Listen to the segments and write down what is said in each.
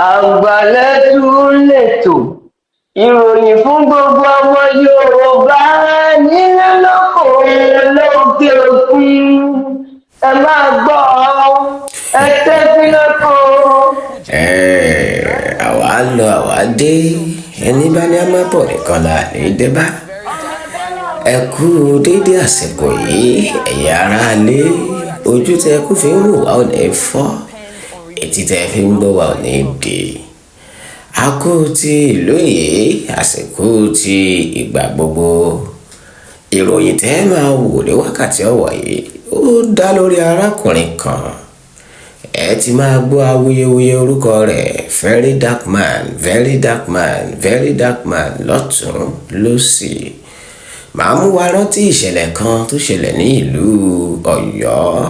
Àgbàlẹ́tù lètò ìròyìn fún gbogbo ọmọ Yorùbá nílé lóko lókè òkun. Ẹ máa gbọ́ ẹ tẹ́tí lóko. Àwa lọ àwa dé, ẹni bá ní a máa bọ̀ nìkan là ní débá. Ẹ kú dédé àsìkò yìí ẹ̀yin aráalé, ojú tẹ kú fi ń wò wá ò ní fọ́, etí tẹ fi ń gbọ́ wá ò ní dé. A kú ti ìlú yìí, àsìkò ti ìgbà gbogbo. Ìròyìn tẹ́ máa wò ní wákàtí ọ̀wọ̀ yìí ó dá lórí arákùnrin kan. Ẹ ti máa gbọ́ awuyewuye orúkọ rẹ̀, very dark man lọ́tún lósì. Màá mú wa rántí ìṣẹ̀lẹ̀ kan tó ṣẹlẹ̀ ní ìlú Ọ̀yọ́,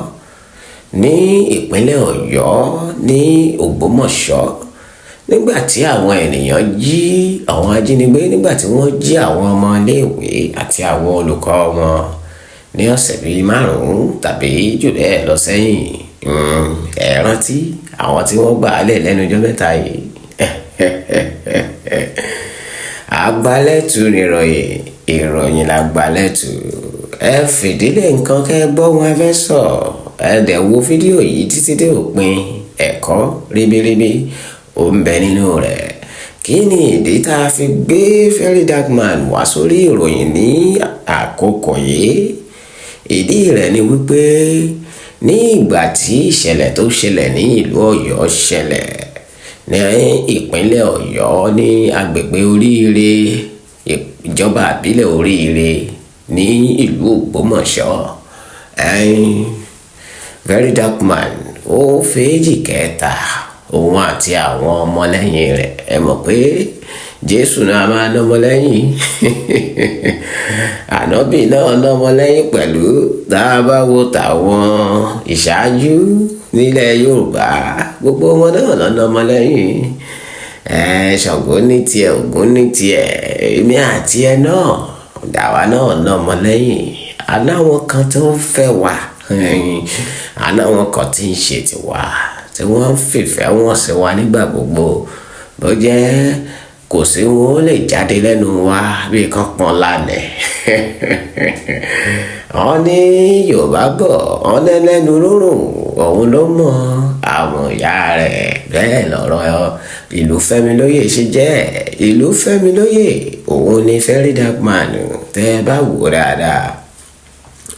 ní ìpínlẹ̀ Ọ̀yọ́, ní Ògbómọ̀ṣọ́, nígbà tí àwọn ènìyàn jí àwọn ajínigbé, nígbà tí wọ́n jí àwọn ọmọ iléèwé àti àwọn olùkọ́ wọn ní ọ̀sẹ̀ bíi 5 tàbí jù bẹ́ẹ̀ lọ sẹ́yìn. Ẹ rántí àwọn tí wọ́n gbà á lẹ̀ lẹ́nu ọjọ́ mẹ́ta yìí. Àgbàlẹ́tù ìròyìn làgbàlẹ́tù. Ẹ fìdílé nǹkan kẹ́ gbọ́ wọn fẹ́ sọ. Ẹ dẹ̀ wo fídíò yìí títí dé òpin. Ẹ̀kọ́ ribiribi ó ń bẹ nínú rẹ̀. Kí ni ìdí tá a fi gbé Very Dark Man wá sórí ìròyìn ní àkókò yìí? Ìdí rẹ̀ ni wípé ní ìgbà tí ìṣẹ̀lẹ̀ tó ṣẹlẹ̀ ní ìlú Ọ̀yọ́ ṣẹlẹ̀ ní ìpínlẹ̀ Ọ̀yọ́, ní agbègbè Oríire, ìjọba ìbílẹ̀ Oríire ní ìlú Ògbómọ̀ṣọ́, Very Dark Man ó fèéjì kẹta òun àti àwọn ọmọlẹ́yìn rẹ̀. Ẹ mọ̀ pé Jésù náà máa ná ọmọlẹ́yìn, ànábì náà ná ọmọlẹ́yìn pẹ̀lú. Tá a bá wo tàwọn ìṣáájú nílẹ̀ Yorùbá, gbogbo wọn náà ná ọmọlẹ́yìn. Ṣàngó ní tiẹ̀, Ògún ní tiẹ̀, èmi àti ẹ náà dàwa náà ná ọmọlẹ́yìn. Aláwọn kan tó ń fẹ́ wa, aláwọn kan tí ń ṣe tiwa, tí wọ́n ń fìfẹ́ wọn sí wa nígbà gbogbo. Bó jẹ́ kò sí wọn ó lè jáde lẹ́nu wa bí kan pọ́n lánàá. Wọ́n ní Yorùbá bọ̀, wọ́n lẹ́nu rúrùn òun ló mọ̀ àwọn ìyá rẹ̀. Bẹ́ẹ̀ lọ̀rọ̀ ìlú Fẹ́mi lóyè ṣe jẹ́. Ìlú Fẹ́mi lóyè òun ni Very Dark Man. Tẹ́ bá wò dáadáa,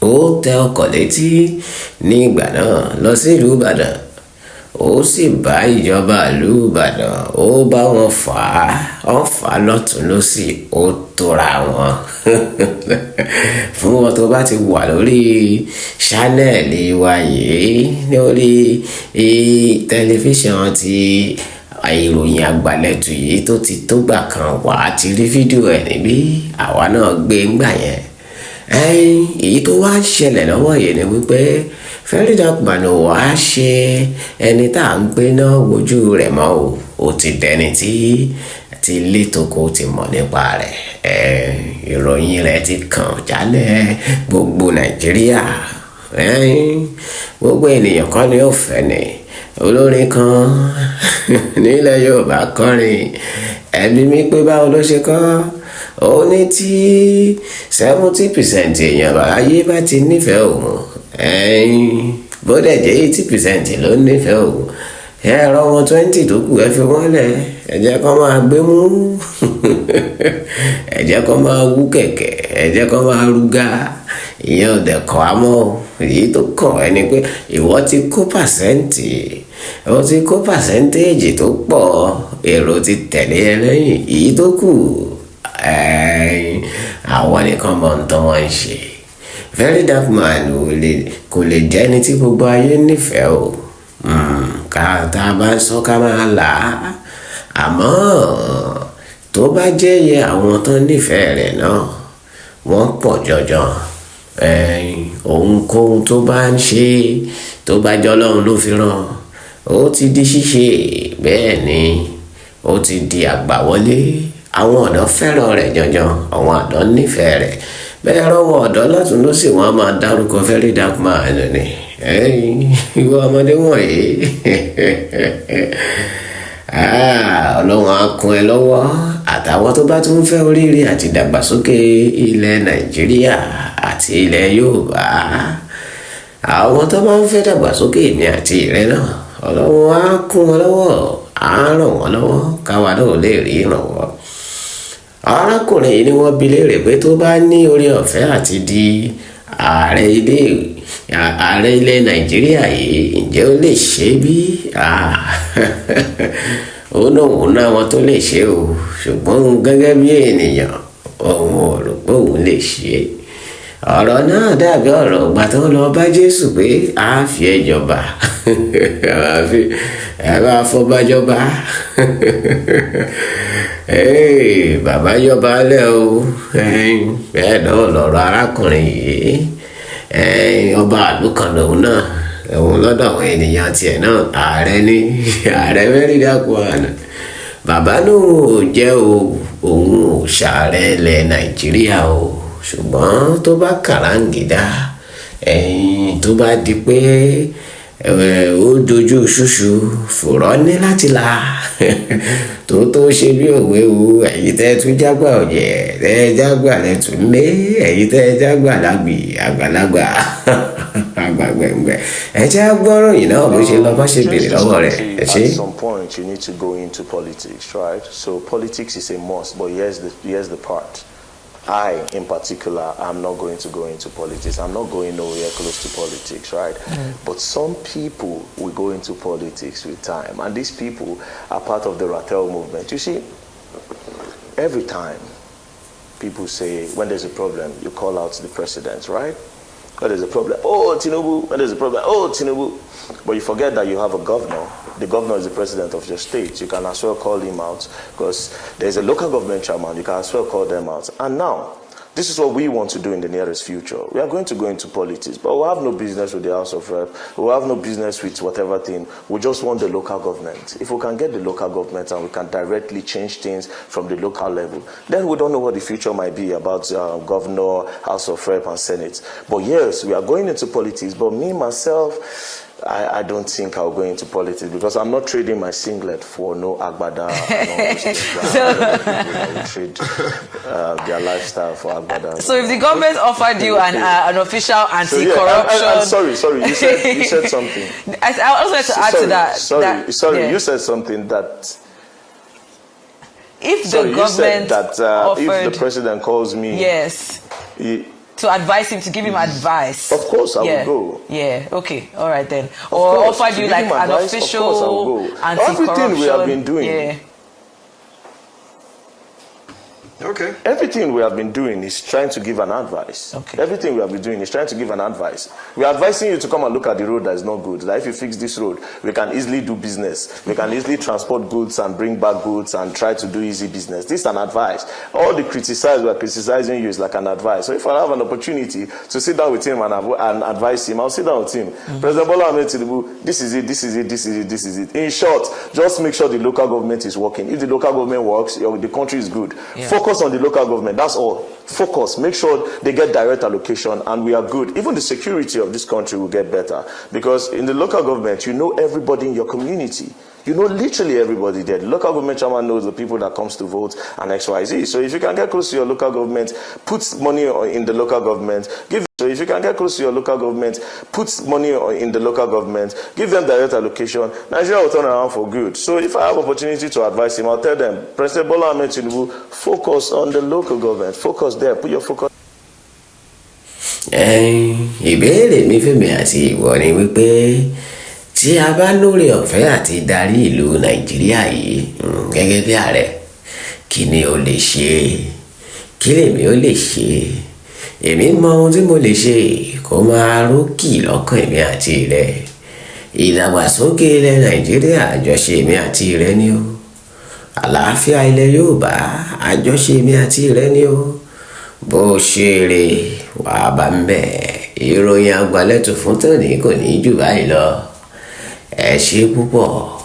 ó tẹ ọkọ̀ létí ní ìgbà náà lọ sí ìlú Ìbàdàn. Ó sì bá ìjọba ìlú Ìbàdàn, ó bá wọn fà á lọ́tún lósì, ó tóra wọn. Fún wọn tó bá ti wà lórí ṣánẹ́ẹ̀lì wa yìí, lórí tẹlifíṣàn ti ìròyìn àgbàlẹ́tù yìí tó ti tó gbà kan wà á ti rí fídíò ẹ̀ níbí. Àwa náà gbé ńgbà yẹn. Èyí tó wá ṣẹlẹ̀ lọ́wọ́ yìí ni wípé Very Dark Man wá ṣe ẹni tá à ń gbé náà wojú rẹ̀ mọ́ o. Ó ti dẹni tí ilé tóko ti mọ̀ nípa rẹ̀. Ìròyìn rẹ̀ ti kàn jálẹ̀ gbogbo Nàìjíríà. Gbogbo ènìyàn kan ni ó fẹ́ ni. Olórin kan nílẹ̀ Yorùbá kọrin, ẹbí mi pé báwo ló ṣe kọ́. Ó ní tí 70% èèyàn ayé bá ti nífẹ̀ẹ́ òun, bó dẹ̀ jẹ́ 80% ló nífẹ̀ẹ́ òun, ẹ̀rọ wọn 20 tó kù ẹ fi wọ́n lẹ̀, ẹ jẹ́ kó máa gbé mú, ẹ jẹ́ kó máa wú kẹ̀kẹ́, ẹ jẹ́ kó máa rúgà. Ìyẹn ò dẹ̀ kọ́ àmọ́ èyí tó kàn ẹni pé ìwọ ti kó pàṣẹ́ntéèjì tó pọ̀, èrò ti tẹ̀lé ẹ lẹ́yìn. Èyí tó kù àwọn nìkan mọ̀ ń tán wọ́n ń ṣe. Very Dark Man kò lè jẹ́ ẹni tí gbogbo ayé nífẹ̀ẹ́ o. Tá a bá ń sọ ká máa là á. Àmọ́ tó bá jẹ́ iye àwọn tó nífẹ̀ẹ́ rẹ̀ náà, wọ́n pọ̀ jọjọ. Ohunkóhun tó bá ń ṣe tó bá jẹ́ Ọlọ́run ló fi rán, ó ti di ṣíṣe. Bẹ́ẹ̀ ni ó ti di àgbàwọlé. Àwọn ọ̀dọ́ fẹ́ràn rẹ̀ jọjọ, àwọn ọ̀dọ́ nífẹ̀ẹ́ rẹ̀. Bẹ́ẹ̀ rọ́wọ́ ọ̀dọ́ látún ló sì wọ́n máa dárúkọ Very Dark Man ni. Ìwọ ọmọdé wọ̀nyí Ọlọ́run á kún ẹ lọ́wọ́ àtàwọn tó bá tún fẹ́ oríire àti ìdàgbàsókè ilẹ̀ Nàìjíríà àti ilẹ̀ Yorùbá. Àwọn tó bá ń fẹ́ dàgbàsókè èmi àti ìrẹ náà, Ọlọ́run á kún wọn lọ́wọ́, á ràn wọ́n lọ́wọ́ káwa náà lè rí ìrànwọ́. Arákùnrin yìí ni wọ́n bi léèrè pé tó bá ní oore ọ̀fẹ́ àti di ààrẹ ilẹ̀ Nàìjíríà yìí, ǹjẹ́ ó lè ṣe bí? Òun náà wọn tó lè ṣe o, ṣùgbọ́n òun gẹ́gẹ́ bí ènìyàn òun ò rò pé òun lè ṣe. Ọ̀rọ̀ náà dàbí ọ̀rọ̀ ìgbà tó ń lọ bá Jésù pé a fi ẹ jọba ẹ bá fọbájọba. Bàbá yọba lẹ́ o, bẹ́ẹ̀ náà lọ̀rọ̀ arákùnrin yìí. Ọba ìlú kan lòun náà, òun lọ́dọ̀ àwọn ènìyàn tiẹ̀ náà ààrẹ ní ààrẹ VERYDARKMAN. Bàbá náà ò jẹ́ òun ò ṣààrẹ ilẹ̀ Nàìjíríà o, ṣùgbọ́n tó bá kàráǹgídá tó bá di pé ó dojú ṣúṣu fòrọ́ ní láti la tó ṣe bí òwe o. Ẹ̀yin tẹ́ tún jágbà ọ̀jẹ̀ tẹ́ jágbà lẹ́tùn lé, ẹ̀yin tẹ́ jágbà lágbì àgbàlagbà àgbàgbẹ̀ngbẹ̀. Ẹ jẹ́ gbọ́rọ̀ yìí náà bó ṣe lọ bá ṣe béèrè lọ́wọ́ rẹ̀. Ẹ ṣe. At some point you need to go into politics, right? So politics is a must, but here's the part. I, in particular, I'm not going to go into politics. I'm not going nowhere close to politics, right? But some people will go into politics with time. And these people are part of the Rattel movement. You see, every time people say, when there's a problem, you call out the president, right? When there's a problem, oh, Tinubu. When there's a problem, oh, Tinubu. But you forget that you have a governor. The governor is the president of your state. You can as well call him out because there's a local government chairman. You can as well call them out. And now, this is what we want to do in the nearest future. We are going to go into politics, but we'll have no business with the House of Rep. We'll have no business with whatever thing. We just want the local government. If we can get the local government and we can directly change things from the local level, then we don't know what the future might be about governor, House of Rep, and Senate. But yes, we are going into politics. But me, myself, I don't think I'll go into politics because I'm not trading my singlet for no agbada. I will trade their lifestyle for agbada. So if the government offered you an official anti-corruption... So yeah, sorry, you said something. I also like to add to that. Sorry, yeah. You said something that... If the government offered, if the president calls me... Yes. To advise him, to give him advice. Of course, I will go. Yeah, okay, all right then. Or offered you like an official anti-corruption. Everything we have been doing. Yeah. Okay. Everything we have been doing is trying to give an advice. Okay. Everything we have been doing is trying to give an advice. We are advising you to come and look at the road that is not good. That if you fix this road, we can easily do business. We can easily transport goods and bring back goods and try to do easy business. This is an advice. All the we are criticizing you is like an advice. So if I have an opportunity to sit down with him and advise him, I'll sit down with him. President Bola Ahmed Tinubu, this is it, this is it, this is it, this is it. In short, just make sure the local government is working. If the local government works, the country is good. Yeah. Focus on the local government, that's all. Focus, make sure they get direct allocation and we are good. Even the security of this country will get better because in the local government, you know everybody in your community. You know literally everybody there. The local government chairman knows the people that comes to vote and XYZ. So if you can get close to your local government, put money in the local government, So if you can get close to your local government, put money in the local government, give them direct allocation, Nigeria will turn around for good. So if I have opportunity to advise him, I'll tell them, President Bola Ahmed Tinubu, focus on the local government. Focus there. Put your focus. Ìbéèrè mi fẹ́mi àti ìwọ ni wípé tí a bá lórí ọ̀fẹ́ àti darí ìlú Nàìjíríà yìí gẹ́gẹ́ bí ààrẹ, kí ni o lè ṣe? Kí lèmi ó lè ṣe? Èmi mọ ohun tí mo lè ṣe kó máa rókì lọ́kàn èmi àti rẹ. Ìdàgbàsókè ilẹ̀ Nàìjíríà àjọṣe èmi àti rẹ ni o. Àlàáfíà ilẹ̀ Yorùbá àjọṣe èmi àti rẹ ni o. Bó ṣe rè wàá bá ń bẹ̀. Ìròyìn àgbàlẹ̀tò fún tòní kò ní jù báyìí lọ. Ẹ ṣé púpọ̀.